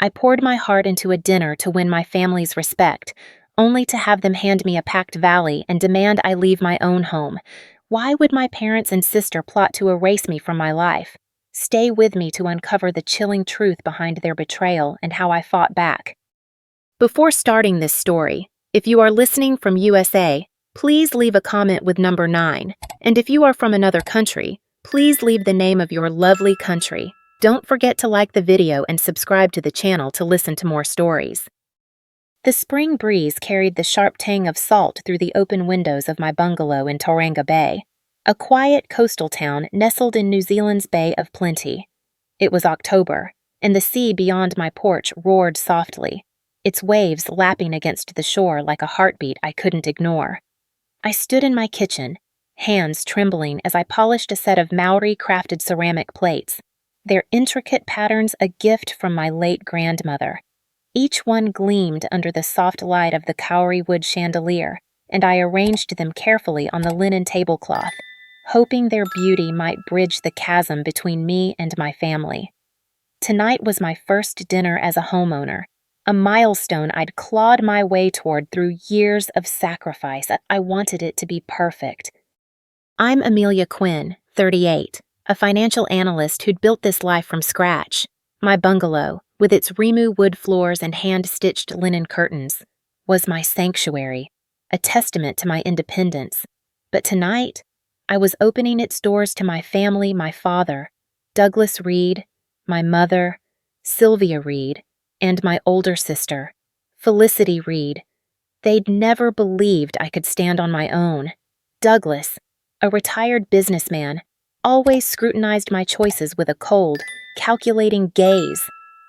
I poured my heart into a dinner to win my family's respect, only to have them hand me a packed vali and demand I leave my own home. Why would my parents and sister plot to erase me from my life? Stay with me to uncover the chilling truth behind their betrayal and how I fought back. Before starting this story, if you are listening from USA, please leave a comment with number 9. And if you are from another country, please leave the name of your lovely country. Don't forget to like the video and subscribe to the channel to listen to more stories. The spring breeze carried the sharp tang of salt through the open windows of my bungalow in Tauranga Bay, a quiet coastal town nestled in New Zealand's Bay of Plenty. It was October, and the sea beyond my porch roared softly, its waves lapping against the shore like a heartbeat I couldn't ignore. I stood in my kitchen, hands trembling as I polished a set of Maori-crafted ceramic plates, their intricate patterns a gift from my late grandmother. Each one gleamed under the soft light of the kauri wood chandelier, and I arranged them carefully on the linen tablecloth, hoping their beauty might bridge the chasm between me and my family. Tonight was my first dinner as a homeowner, a milestone I'd clawed my way toward through years of sacrifice. I wanted it to be perfect. I'm Amelia Quinn, 38, a financial analyst who'd built this life from scratch. My bungalow, with its Rimu wood floors and hand-stitched linen curtains, was my sanctuary, a testament to my independence. But tonight, I was opening its doors to my family, my father, Douglas Reed, my mother, Sylvia Reed, and my older sister, Felicity Reed. They'd never believed I could stand on my own. Douglas, a retired businessman, always scrutinized my choices with a cold, calculating gaze.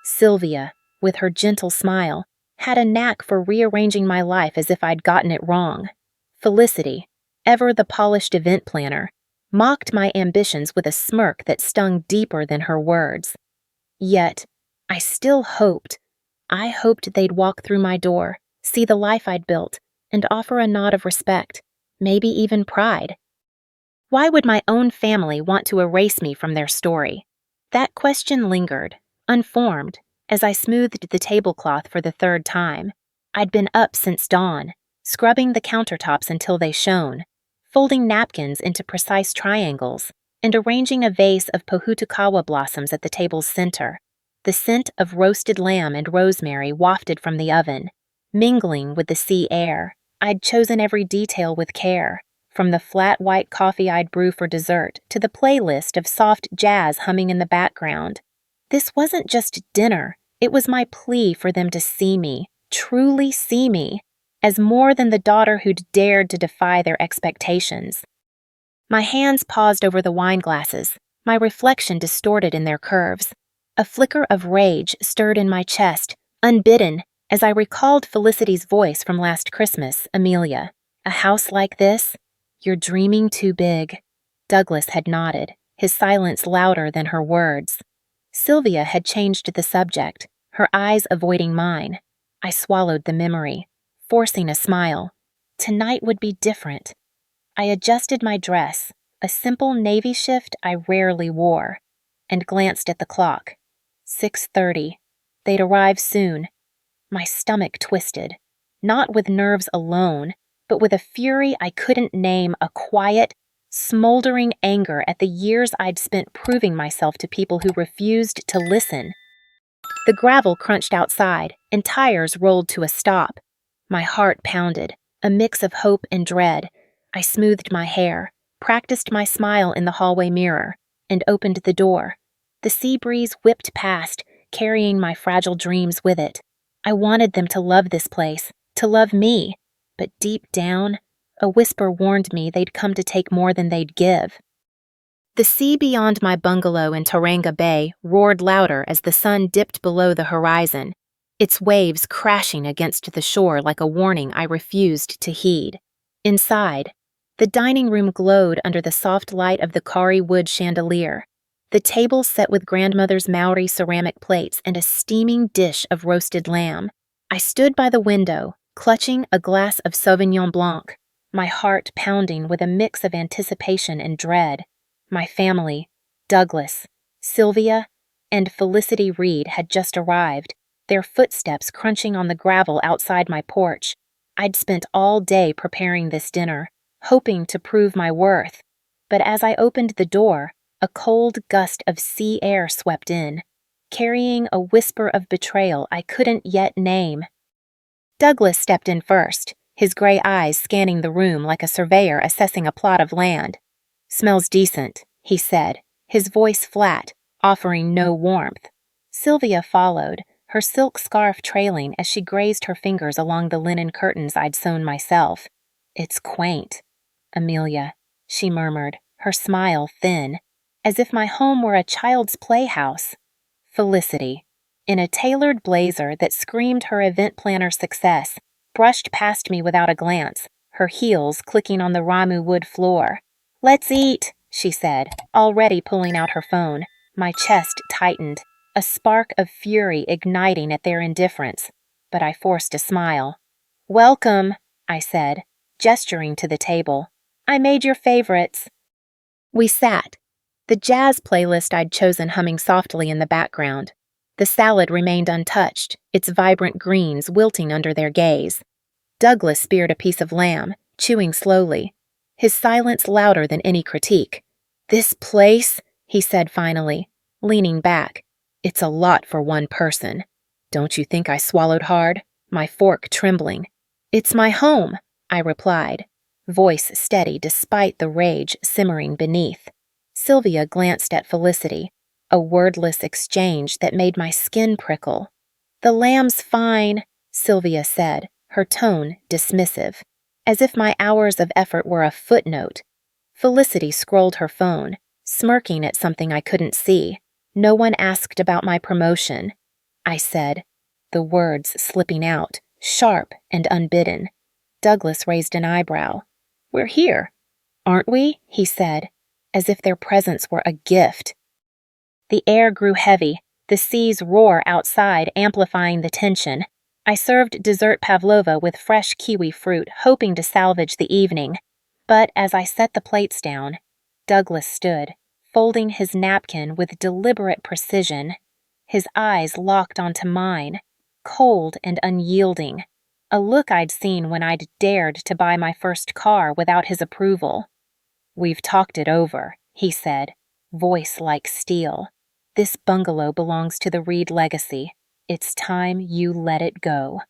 Sylvia, with her gentle smile, had a knack for rearranging my life as if I'd gotten it wrong. Felicity, ever the polished event planner, mocked my ambitions with a smirk that stung deeper than her words. Yet, I still hoped. I hoped they'd walk through my door, see the life I'd built, and offer a nod of respect, maybe even pride. Why would my own family want to erase me from their story? That question lingered, unformed, as I smoothed the tablecloth for the third time. I'd been up since dawn, scrubbing the countertops until they shone, folding napkins into precise triangles, and arranging a vase of pohutukawa blossoms at the table's center. The scent of roasted lamb and rosemary wafted from the oven, mingling with the sea air. I'd chosen every detail with care, from the flat white coffee I'd brew for dessert to the playlist of soft jazz humming in the background. This wasn't just dinner, it was my plea for them to see me, truly see me, as more than the daughter who'd dared to defy their expectations. My hands paused over the wine glasses, my reflection distorted in their curves. A flicker of rage stirred in my chest, unbidden, as I recalled Felicity's voice from last Christmas, Amelia. A house like this? You're dreaming too big. Douglas had nodded, his silence louder than her words. Sylvia had changed the subject, her eyes avoiding mine. I swallowed the memory, forcing a smile. Tonight would be different. I adjusted my dress, a simple navy shift I rarely wore, and glanced at the clock. 6:30. They'd arrive soon. My stomach twisted, not with nerves alone, but with a fury I couldn't name, a quiet, smoldering anger at the years I'd spent proving myself to people who refused to listen. The gravel crunched outside, and tires rolled to a stop. My heart pounded, a mix of hope and dread. I smoothed my hair, practiced my smile in the hallway mirror, and opened the door. The sea breeze whipped past, carrying my fragile dreams with it. I wanted them to love this place, to love me, but deep down, a whisper warned me they'd come to take more than they'd give. The sea beyond my bungalow in Tauranga Bay roared louder as the sun dipped below the horizon, its waves crashing against the shore like a warning I refused to heed. Inside, the dining room glowed under the soft light of the kauri wood chandelier, the table set with grandmother's Maori ceramic plates and a steaming dish of roasted lamb. I stood by the window, clutching a glass of Sauvignon Blanc, my heart pounding with a mix of anticipation and dread. My family, Douglas, Sylvia, and Felicity Reed had just arrived, their footsteps crunching on the gravel outside my porch. I'd spent all day preparing this dinner, hoping to prove my worth. But as I opened the door, a cold gust of sea air swept in, carrying a whisper of betrayal I couldn't yet name. Douglas stepped in first, his gray eyes scanning the room like a surveyor assessing a plot of land. "Smells decent," he said, his voice flat, offering no warmth. Sylvia followed, her silk scarf trailing as she grazed her fingers along the linen curtains I'd sewn myself. "It's quaint." "Amelia," she murmured, her smile thin, as if my home were a child's playhouse. Felicity, in a tailored blazer that screamed her event planner success, brushed past me without a glance, her heels clicking on the Ramu wood floor. "Let's eat," she said, already pulling out her phone. My chest tightened, a spark of fury igniting at their indifference, but I forced a smile. "Welcome," I said, gesturing to the table. "I made your favorites." We sat, the jazz playlist I'd chosen humming softly in the background. The salad remained untouched, its vibrant greens wilting under their gaze. Douglas speared a piece of lamb, chewing slowly, his silence louder than any critique. "This place," he said finally, leaning back, "it's a lot for one person." "Don't you think I swallowed hard?" my fork trembling. "It's my home," I replied, voice steady despite the rage simmering beneath. Sylvia glanced at Felicity, a wordless exchange that made my skin prickle. "The lamb's fine," Sylvia said, her tone dismissive, as if my hours of effort were a footnote. Felicity scrolled her phone, smirking at something I couldn't see. "No one asked about my promotion," I said, the words slipping out, sharp and unbidden. Douglas raised an eyebrow. "We're here." "Aren't we?" he said, as if their presence were a gift. The air grew heavy, the sea's roar outside amplifying the tension. I served dessert pavlova with fresh kiwi fruit, hoping to salvage the evening. But as I set the plates down, Douglas stood, folding his napkin with deliberate precision. His eyes locked onto mine, cold and unyielding, a look I'd seen when I'd dared to buy my first car without his approval. "We've talked it over," he said, voice like steel. "This bungalow belongs to the Reed legacy. It's time you let it go."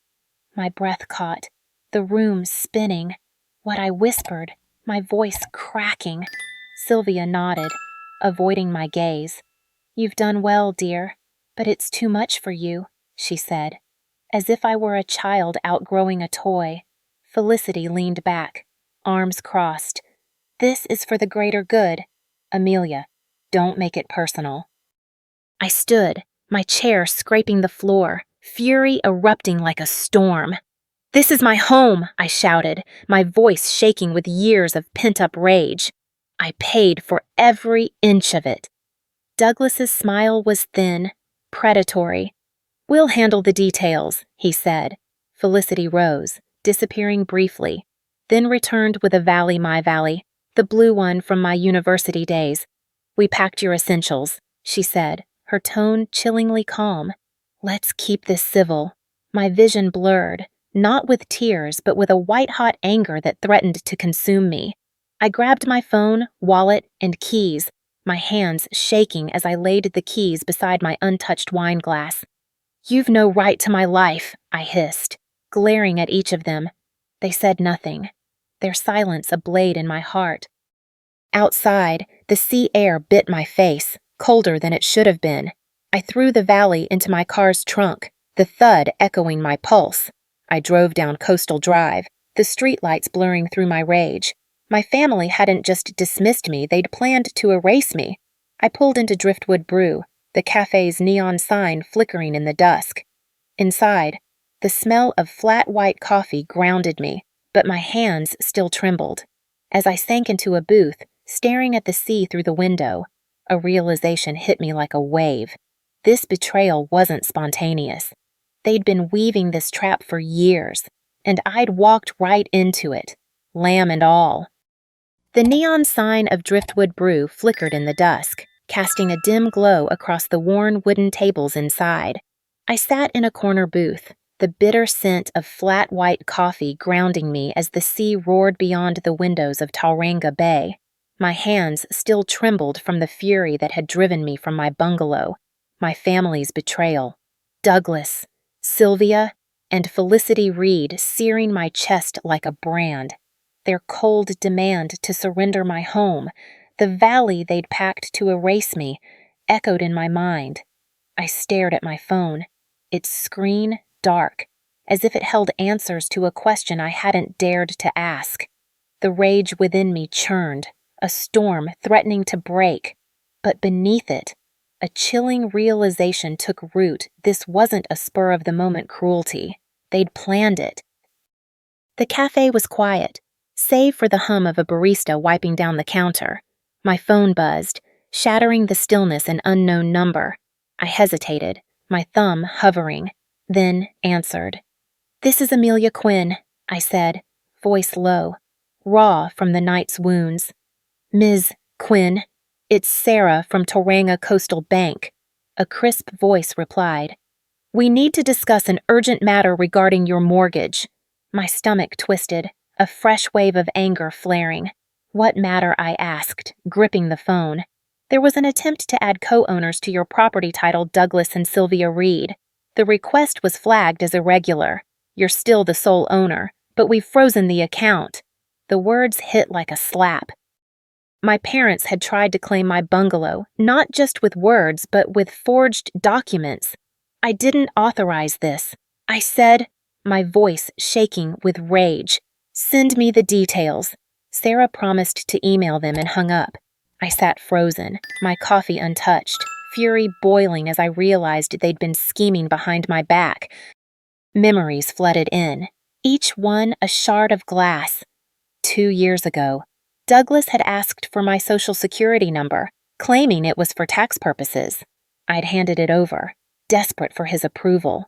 My breath caught, the room spinning. What I whispered, my voice cracking. Sylvia nodded, avoiding my gaze. "You've done well, dear, but it's too much for you," she said, as if I were a child outgrowing a toy. Felicity leaned back, arms crossed. "This is for the greater good. Amelia, don't make it personal." I stood, my chair scraping the floor, fury erupting like a storm. "This is my home," I shouted, my voice shaking with years of pent-up rage. "I paid for every inch of it." Douglas's smile was thin, predatory. "We'll handle the details," he said. Felicity rose, disappearing briefly, then returned with a vali my vali, the blue one from my university days. "We packed your essentials," she said, her tone chillingly calm. "Let's keep this civil." My vision blurred, not with tears, but with a white-hot anger that threatened to consume me. I grabbed my phone, wallet, and keys, my hands shaking as I laid the keys beside my untouched wine glass. "You've no right to my life," I hissed, glaring at each of them. They said nothing, their silence a blade in my heart. Outside, the sea air bit my face, colder than it should have been. I threw the vali into my car's trunk, the thud echoing my pulse. I drove down Coastal Drive, the streetlights blurring through my rage. My family hadn't just dismissed me, they'd planned to erase me. I pulled into Driftwood Brew, the cafe's neon sign flickering in the dusk. Inside, the smell of flat white coffee grounded me, but my hands still trembled. As I sank into a booth, staring at the sea through the window, a realization hit me like a wave. This betrayal wasn't spontaneous. They'd been weaving this trap for years, and I'd walked right into it, lamb and all. The neon sign of Driftwood Brew flickered in the dusk, casting a dim glow across the worn wooden tables inside. I sat in a corner booth, the bitter scent of flat white coffee grounding me as the sea roared beyond the windows of Tauranga Bay. My hands still trembled from the fury that had driven me from my bungalow, my family's betrayal. Douglas, Sylvia, and Felicity Reed searing my chest like a brand. Their cold demand to surrender my home, the valley they'd packed to erase me, echoed in my mind. I stared at my phone, its screen dark, as if it held answers to a question I hadn't dared to ask. The rage within me churned, a storm threatening to break. But beneath it, a chilling realization took root. This wasn't a spur-of-the-moment cruelty. They'd planned it. The cafe was quiet, save for the hum of a barista wiping down the counter. My phone buzzed, shattering the stillness an unknown number. I hesitated, my thumb hovering, then answered. "This is Amelia Quinn," I said, voice low, raw from the night's wounds. "Ms. Quinn, it's Sarah from Tauranga Coastal Bank," a crisp voice replied. "We need to discuss an urgent matter regarding your mortgage." My stomach twisted, a fresh wave of anger flaring. "What matter?" I asked, gripping the phone. "There was an attempt to add co-owners to your property titled Douglas and Sylvia Reed. The request was flagged as irregular. You're still the sole owner, but we've frozen the account." The words hit like a slap. My parents had tried to claim my bungalow, not just with words, but with forged documents. "I didn't authorize this," I said, my voice shaking with rage. "Send me the details." Sarah promised to email them and hung up. I sat frozen, my coffee untouched, fury boiling as I realized they'd been scheming behind my back. Memories flooded in, each one a shard of glass. 2 years ago, Douglas had asked for my social security number, claiming it was for tax purposes. I'd handed it over, desperate for his approval.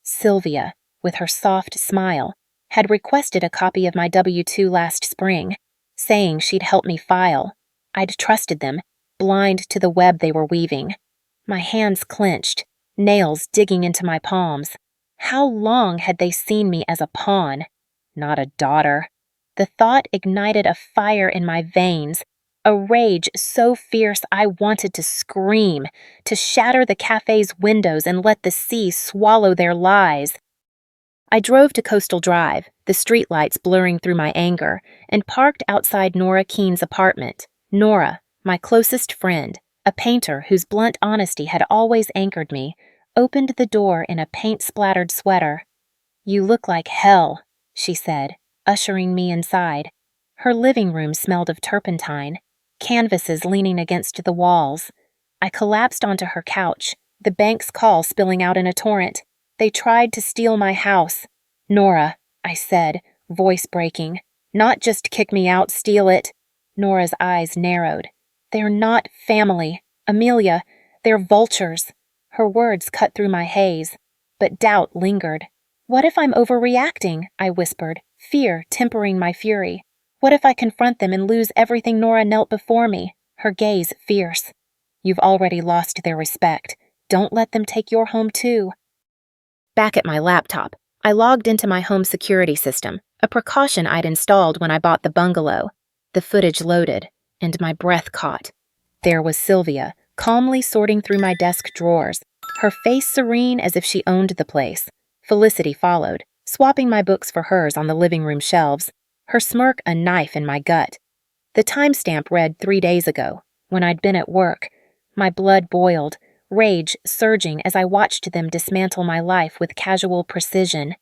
Sylvia, with her soft smile, had requested a copy of my W-2 last spring, saying she'd help me file. I'd trusted them, blind to the web they were weaving. My hands clenched, nails digging into my palms. How long had they seen me as a pawn, not a daughter? The thought ignited a fire in my veins, a rage so fierce I wanted to scream, to shatter the cafe's windows and let the sea swallow their lies. I drove to Coastal Drive, the streetlights blurring through my anger, and parked outside Nora Keene's apartment. Nora, my closest friend, a painter whose blunt honesty had always anchored me, opened the door in a paint-splattered sweater. "You look like hell," she said, ushering me inside. Her living room smelled of turpentine, canvases leaning against the walls. I collapsed onto her couch, the bank's call spilling out in a torrent. "They tried to steal my house." "Nora," I said, voice breaking. "Not just kick me out, steal it." Nora's eyes narrowed. "They're not family. Amelia, they're vultures." Her words cut through my haze, but doubt lingered. "What if I'm overreacting?" I whispered, fear tempering my fury. "What if I confront them and lose everything Nora knelt before me?" Her gaze fierce. "You've already lost their respect. Don't let them take your home too." Back at my laptop, I logged into my home security system, a precaution I'd installed when I bought the bungalow. The footage loaded, and my breath caught. There was Sylvia, calmly sorting through my desk drawers, her face serene as if she owned the place. Felicity followed, swapping my books for hers on the living room shelves, her smirk a knife in my gut. The timestamp read 3 days ago, when I'd been at work. My blood boiled, rage surging as I watched them dismantle my life with casual precision.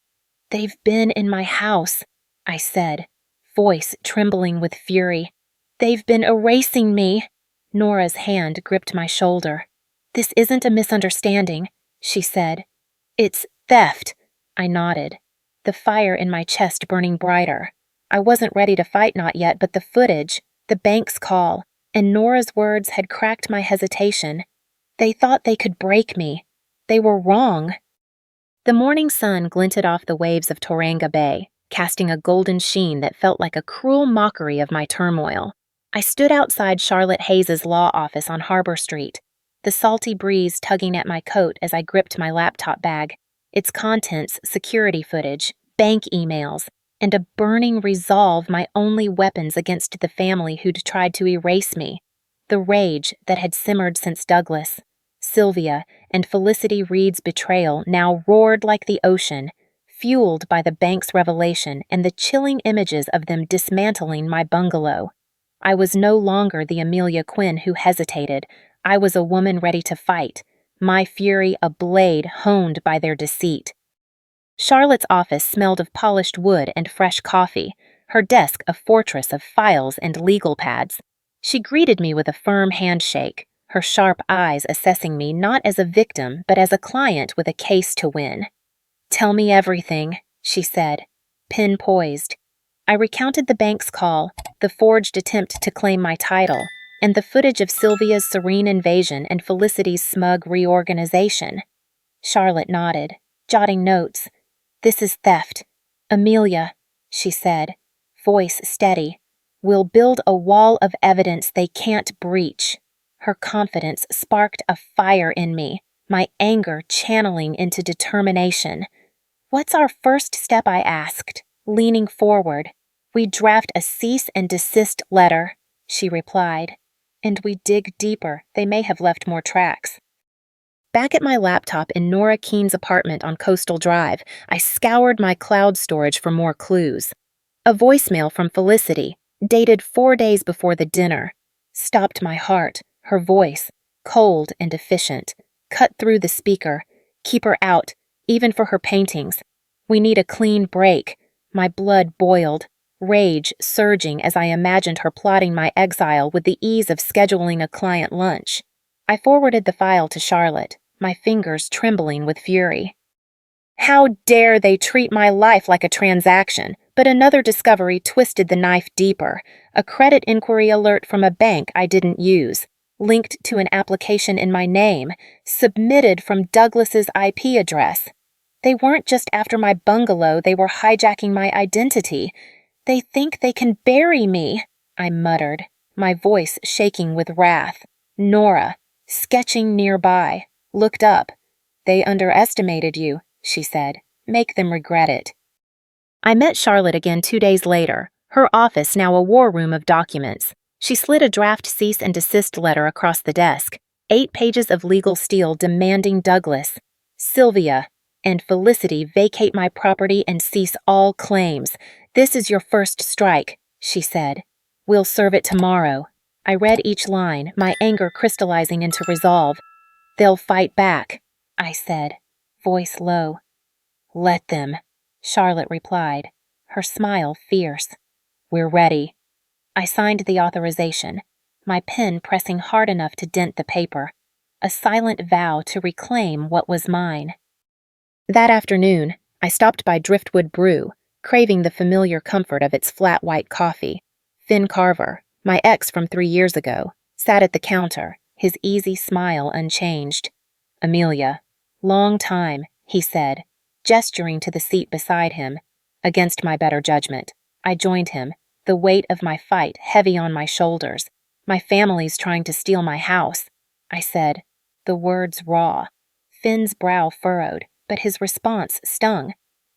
"They've been in my house," I said, voice trembling with fury. "They've been erasing me." Nora's hand gripped my shoulder. "This isn't a misunderstanding," she said. "It's theft." I nodded, the fire in my chest burning brighter. I wasn't ready to fight, not yet, but the footage, the bank's call, and Nora's words had cracked my hesitation. They thought they could break me. They were wrong. The morning sun glinted off the waves of Tauranga Bay, casting a golden sheen that felt like a cruel mockery of my turmoil. I stood outside Charlotte Hayes's law office on Harbor Street. the salty breeze tugging at my coat as I gripped my laptop bag, its contents security footage, bank emails, and a burning resolve my only weapons against the family who'd tried to erase me. The rage that had simmered since Douglas, Sylvia, and Felicity Reed's betrayal now roared like the ocean, fueled by the bank's revelation and the chilling images of them dismantling my bungalow. I was no longer the Amelia Quinn who hesitated. I was a woman ready to fight, my fury a blade honed by their deceit. Charlotte's office smelled of polished wood and fresh coffee, her desk a fortress of files and legal pads. She greeted me with a firm handshake, her sharp eyes assessing me not as a victim but as a client with a case to win. "Tell me everything," she said, pen poised. I recounted the bank's call, the forged attempt to claim my title, and the footage of Sylvia's serene invasion and Felicity's smug reorganization. Charlotte nodded, jotting notes. "This is theft. Amelia," she said, voice steady, "will build a wall of evidence they can't breach." Her confidence sparked a fire in me, my anger channeling into determination. "What's our first step?" I asked, leaning forward. "We draft a cease and desist letter," she replied. "And we dig deeper. They may have left more tracks." Back at my laptop in Nora Keene's apartment on Coastal Drive, I scoured my cloud storage for more clues. A voicemail from Felicity, dated 4 days before the dinner, stopped my heart. Her voice, cold and efficient, cut through the speaker. "Keep her out, even for her paintings. We need a clean break." My blood boiled, rage surging as I imagined her plotting my exile with the ease of scheduling a client lunch. I forwarded the file to Charlotte, my fingers trembling with fury. How dare they treat my life like a transaction? But another discovery twisted the knife deeper. A credit inquiry alert from a bank I didn't use, linked to an application in my name, submitted from Douglas's IP address. They weren't just after my bungalow, they were hijacking my identity. "They think they can bury me," I muttered, my voice shaking with wrath. Nora, sketching nearby, looked up. "They underestimated you," she said. "Make them regret it." I met Charlotte again 2 days later, her office now a war room of documents. She slid a draft cease and desist letter across the desk, 8 pages of legal steel demanding Douglas, Sylvia, and Felicity vacate my property and cease all claims. "This is your first strike," she said. "We'll serve it tomorrow." I read each line, my anger crystallizing into resolve. "They'll fight back," I said, voice low. "Let them," Charlotte replied, her smile fierce. "We're ready." I signed the authorization, my pen pressing hard enough to dent the paper, a silent vow to reclaim what was mine. That afternoon, I stopped by Driftwood Brew, craving the familiar comfort of its flat white coffee. Finn Carver, my ex from 3 years ago, sat at the counter, his easy smile unchanged. "Amelia, long time," he said, gesturing to the seat beside him. Against my better judgment, I joined him, the weight of my fight heavy on my shoulders. "My family's trying to steal my house," I said, the words raw. Finn's brow furrowed, but his response stung.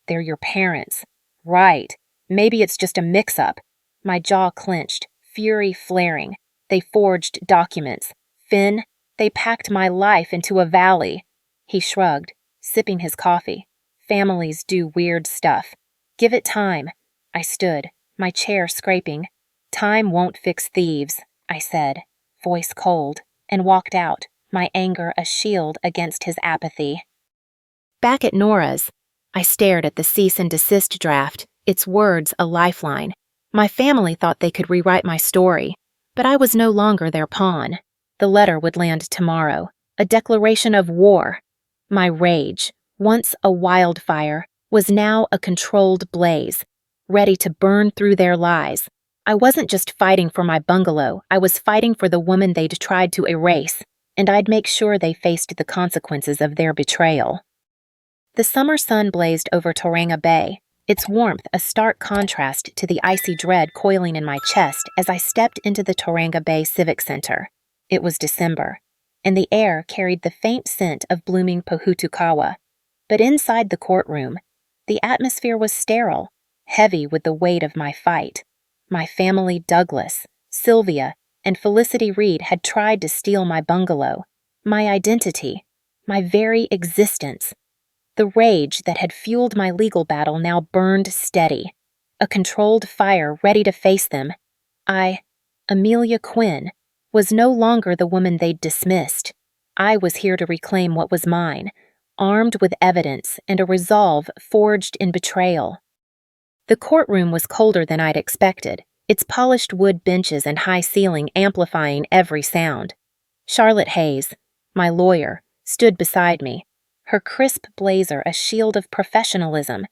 "They're your parents." "Right. Maybe it's just a mix-up." My jaw clenched, fury flaring. "They forged documents. Finn, they packed my life into a valley." He shrugged, sipping his coffee. "Families do weird stuff. Give it time." I stood, my chair scraping. "Time won't fix thieves," I said, voice cold, and walked out, my anger a shield against his apathy. Back at Nora's, I stared at the cease and desist draft, its words a lifeline. My family thought they could rewrite my story, but I was no longer their pawn. The letter would land tomorrow, a declaration of war. My rage, once a wildfire, was now a controlled blaze, ready to burn through their lies. I wasn't just fighting for my bungalow, I was fighting for the woman they'd tried to erase, and I'd make sure they faced the consequences of their betrayal. The summer sun blazed over Tauranga Bay, its warmth a stark contrast to the icy dread coiling in my chest as I stepped into the Tauranga Bay Civic Center. It was December, and the air carried the faint scent of blooming pohutukawa. But inside the courtroom, the atmosphere was sterile, heavy with the weight of my fight. My family, Douglas, Sylvia, and Felicity Reed had tried to steal my bungalow, my identity, my very existence. The rage that had fueled my legal battle now burned steady, a controlled fire ready to face them. I, Amelia Quinn, was no longer the woman they'd dismissed. I was here to reclaim what was mine, armed with evidence and a resolve forged in betrayal. The courtroom was colder than I'd expected, its polished wood benches and high ceiling amplifying every sound. Charlotte Hayes, my lawyer, stood beside me, her crisp blazer a shield of professionalism.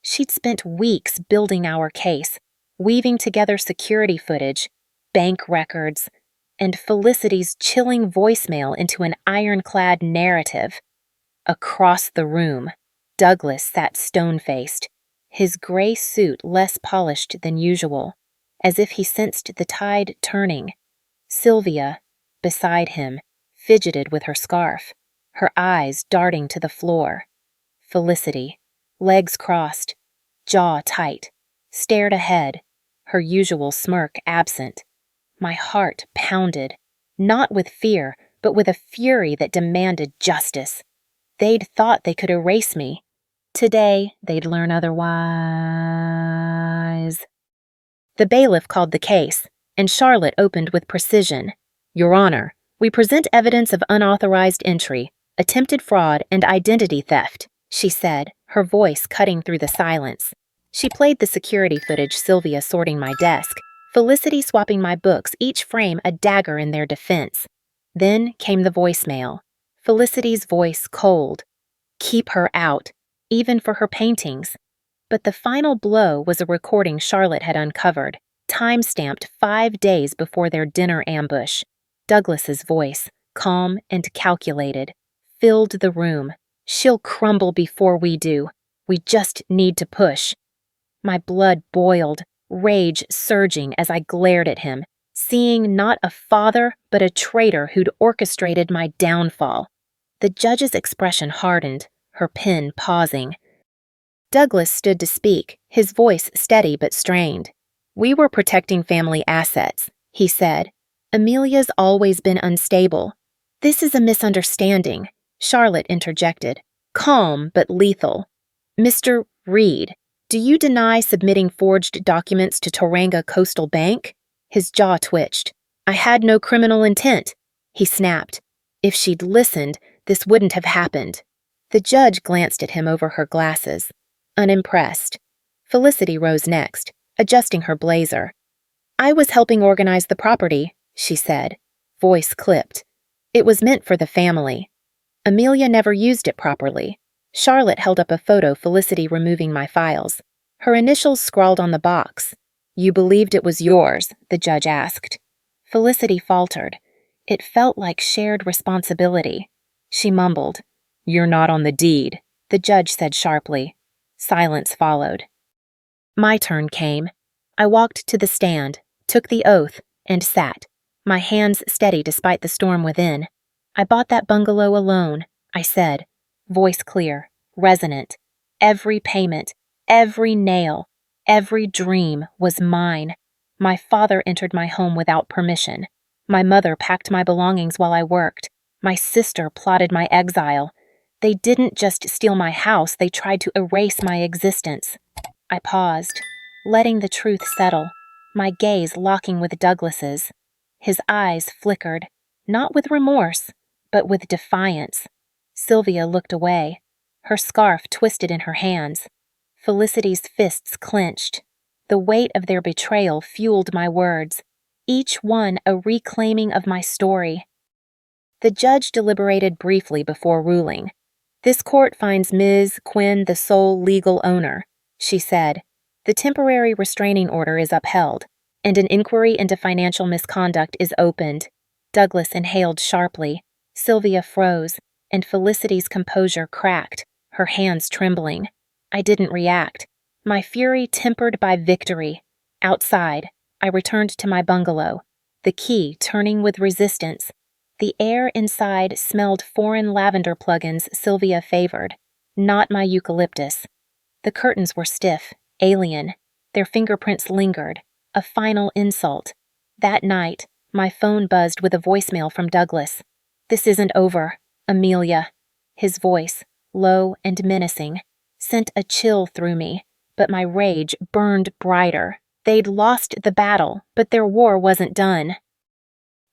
She'd spent weeks building our case, weaving together security footage, bank records, and Felicity's chilling voicemail into an ironclad narrative. Across the room, Douglas sat stone-faced, his gray suit less polished than usual, as if he sensed the tide turning. Sylvia, beside him, fidgeted with her scarf, her eyes darting to the floor. Felicity, legs crossed, jaw tight, stared ahead, her usual smirk absent. My heart pounded, not with fear, but with a fury that demanded justice. They'd thought they could erase me. Today, they'd learn otherwise. The bailiff called the case, and Charlotte opened with precision. Your Honor, we present evidence of unauthorized entry, attempted fraud, and identity theft, she said, her voice cutting through the silence. She played the security footage, Sylvia sorting my desk, Felicity swapping my books, each frame a dagger in their defense. Then came the voicemail. Felicity's voice cold. Keep her out, even for her paintings. But the final blow was a recording Charlotte had uncovered, time-stamped 5 days before their dinner ambush. Douglas's voice, calm and calculated, filled the room. She'll crumble before we do. We just need to push. My blood boiled, rage surging as I glared at him, seeing not a father but a traitor who'd orchestrated my downfall. The judge's expression hardened, her pen pausing. Douglas stood to speak, his voice steady but strained. We were protecting family assets, he said. Amelia's always been unstable. This is a misunderstanding, Charlotte interjected, calm but lethal. Mr. Reed, do you deny submitting forged documents to Toranga Coastal Bank? His jaw twitched. I had no criminal intent, he snapped. If she'd listened, this wouldn't have happened. The judge glanced at him over her glasses, unimpressed. Felicity rose next, adjusting her blazer. I was helping organize the property, she said, voice clipped. It was meant for the family. Amelia never used it properly. Charlotte held up a photo, Felicity removing my files. Her initials scrawled on the box. You believed it was yours, the judge asked. Felicity faltered. It felt like shared responsibility. She mumbled. You're not on the deed, the judge said sharply. Silence followed. My turn came. I walked to the stand, took the oath, and sat, my hands steady despite the storm within. I bought that bungalow alone, I said, voice clear, resonant. Every payment, every nail, every dream was mine. My father entered my home without permission. My mother packed my belongings while I worked. My sister plotted my exile. They didn't just steal my house, they tried to erase my existence. I paused, letting the truth settle, my gaze locking with Douglas's. His eyes flickered, not with remorse, but with defiance. Sylvia looked away, her scarf twisted in her hands. Felicity's fists clenched. The weight of their betrayal fueled my words, each one a reclaiming of my story. The judge deliberated briefly before ruling. This court finds Ms. Quinn the sole legal owner, she said. The temporary restraining order is upheld, and an inquiry into financial misconduct is opened. Douglas inhaled sharply. Sylvia froze, and Felicity's composure cracked, her hands trembling. I didn't react, my fury tempered by victory. Outside, I returned to my bungalow, the key turning with resistance. The air inside smelled foreign lavender plugins Sylvia favored, not my eucalyptus. The curtains were stiff, alien. Their fingerprints lingered, a final insult. That night, my phone buzzed with a voicemail from Douglas. "This isn't over, Amelia." His voice, low and menacing, sent a chill through me, but my rage burned brighter. They'd lost the battle, but their war wasn't done.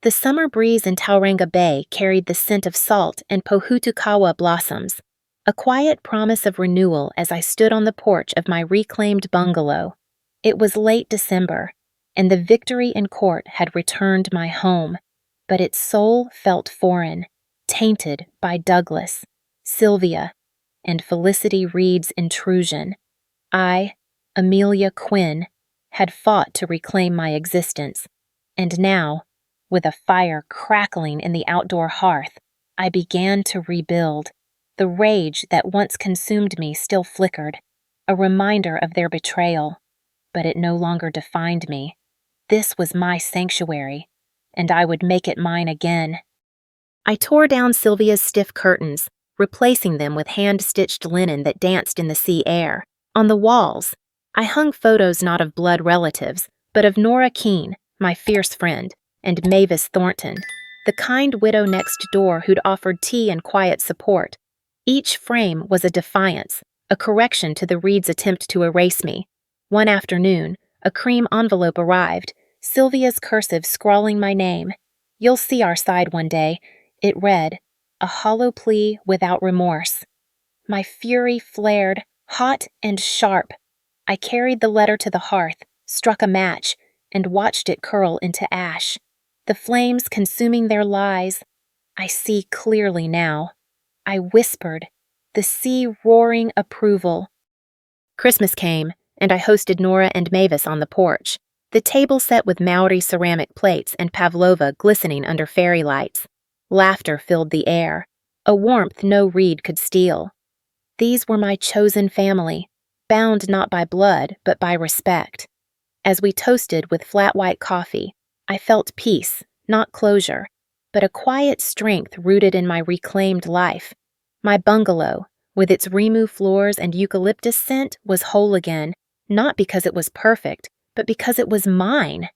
The summer breeze in Tauranga Bay carried the scent of salt and pohutukawa blossoms, a quiet promise of renewal as I stood on the porch of my reclaimed bungalow. It was late December, and the victory in court had returned my home, but its soul felt foreign, tainted by Douglas, Sylvia, and Felicity Reed's intrusion. I, Amelia Quinn, had fought to reclaim my existence, and now, with a fire crackling in the outdoor hearth, I began to rebuild. The rage that once consumed me still flickered, a reminder of their betrayal, but it no longer defined me. This was my sanctuary, and I would make it mine again. I tore down Sylvia's stiff curtains, replacing them with hand-stitched linen that danced in the sea air. On the walls, I hung photos not of blood relatives, but of Nora Keene, my fierce friend, and Mavis Thornton, the kind widow next door who'd offered tea and quiet support. Each frame was a defiance, a correction to the Reeds' attempt to erase me. One afternoon, a cream envelope arrived, Sylvia's cursive scrawling my name. "You'll see our side one day," it read, a hollow plea without remorse. My fury flared, hot and sharp. I carried the letter to the hearth, struck a match, and watched it curl into ash. The flames consuming their lies. I see clearly now. I whispered, the sea roaring approval. Christmas came, and I hosted Nora and Mavis on the porch, the table set with Maori ceramic plates and pavlova glistening under fairy lights. Laughter filled the air, a warmth no reed could steal. These were my chosen family, bound not by blood but by respect. As we toasted with flat white coffee, I felt peace, not closure, but a quiet strength rooted in my reclaimed life. My bungalow, with its Rimu floors and eucalyptus scent, was whole again, not because it was perfect, but because it was mine.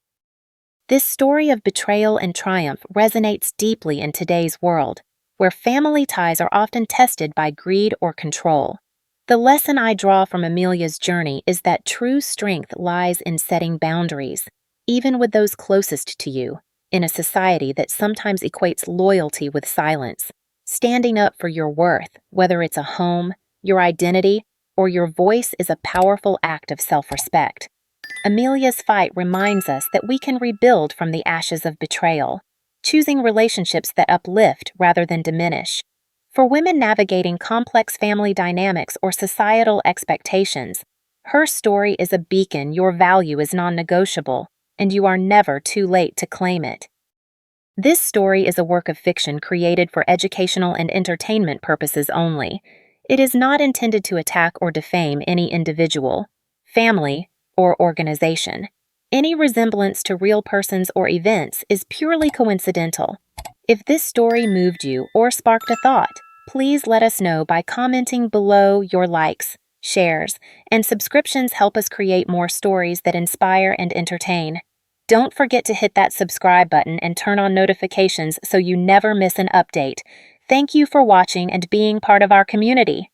This story of betrayal and triumph resonates deeply in today's world, where family ties are often tested by greed or control. The lesson I draw from Amelia's journey is that true strength lies in setting boundaries, even with those closest to you, in a society that sometimes equates loyalty with silence. Standing up for your worth, whether it's a home, your identity, or your voice, is a powerful act of self-respect. Amelia's fight reminds us that we can rebuild from the ashes of betrayal, choosing relationships that uplift rather than diminish. For women navigating complex family dynamics or societal expectations, her story is a beacon. Your value is non-negotiable, and you are never too late to claim it. This story is a work of fiction created for educational and entertainment purposes only. It is not intended to attack or defame any individual, family, or organization. Any resemblance to real persons or events is purely coincidental. If this story moved you or sparked a thought, please let us know by commenting below. Your likes, shares, and subscriptions help us create more stories that inspire and entertain. Don't forget to hit that subscribe button and turn on notifications so you never miss an update. Thank you for watching and being part of our community.